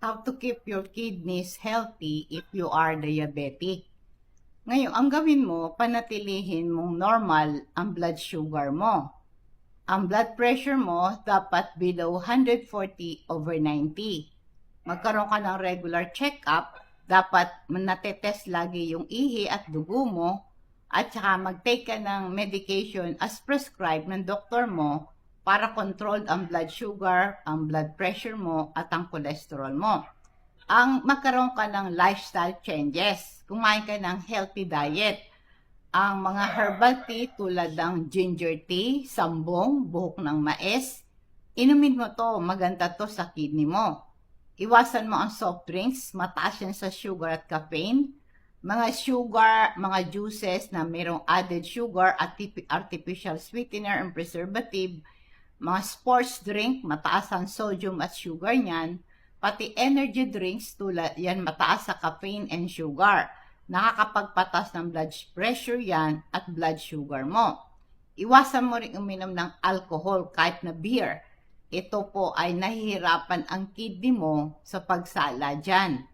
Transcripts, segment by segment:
How to keep your kidneys healthy if you are diabetic. Ngayon, ang gawin mo, panatilihin mong normal ang blood sugar mo. Ang blood pressure mo dapat below 140/90. Magkaroon ka ng regular check-up, dapat natetest lagi yung ihi at dugo mo, at saka mag-take ka ng medication as prescribed ng doktor mo para control ang blood sugar, ang blood pressure mo, at ang cholesterol mo. Magkaroon ka ng lifestyle changes. Kumain ka ng healthy diet. Ang mga herbal tea tulad ng ginger tea, sambong, buhok ng mais, inumin mo to, maganda to sa kidney mo. Iwasan mo ang soft drinks, mataas yan sa sugar at caffeine. Mga juices na mayroong added sugar at artificial sweetener and preservative, mga sports drink, mataas ang sodium at sugar niyan, pati energy drinks tulad yan, mataas sa caffeine and sugar. Nakakapagpatas ng blood pressure yan at blood sugar mo. Iwasan mo rin uminom ng alcohol kahit na beer. Ito po ay nahihirapan ang kidney mo sa pagsala dyan.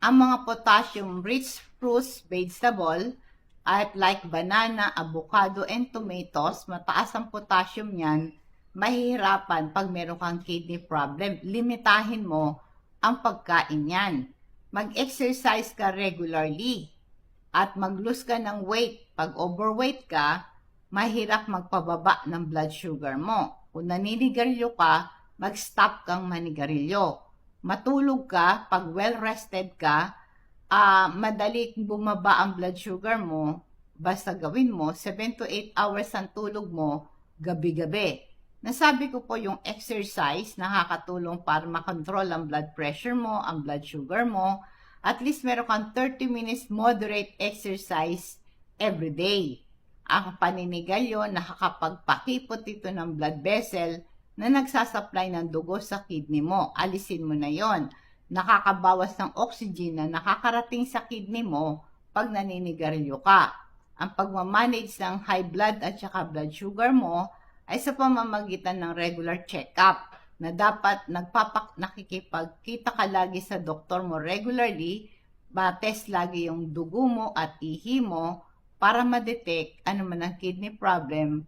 Ang mga potassium-rich fruits, vegetable, at like banana, avocado, and tomatoes, mataas ang potassium yan, mahihirapan pag meron kang kidney problem. Limitahin mo ang pagkain yan. Mag-exercise ka regularly at mag-lose ka ng weight. Pag overweight ka, mahirap magpababa ng blood sugar mo. Kung naninigarilyo ka, mag-stop kang manigarilyo. Matulog ka, pag well-rested ka, madali bumaba ang blood sugar mo. Basta gawin mo, 7 to 8 hours ang tulog mo, gabi-gabi. Nasabi ko po yung exercise, nakakatulong para makontrol ang blood pressure mo, ang blood sugar mo. At least meron kang 30 minutes moderate exercise every day. Ang paninigalyo, nakakapagpakipot ito ng blood vessel na nagsasapply ng dugo sa kidney mo. Alisin mo na yon. Nakakabawas ng oxygen na nakakarating sa kidney mo pag naninigarilyo ka. Ang pagmamanage ng high blood at saka blood sugar mo ay sa pamamagitan ng regular check-up na dapat nakikipagkita ka lagi sa doktor mo regularly, test lagi yung dugo mo at ihi mo para ma-detect ano man ang kidney problem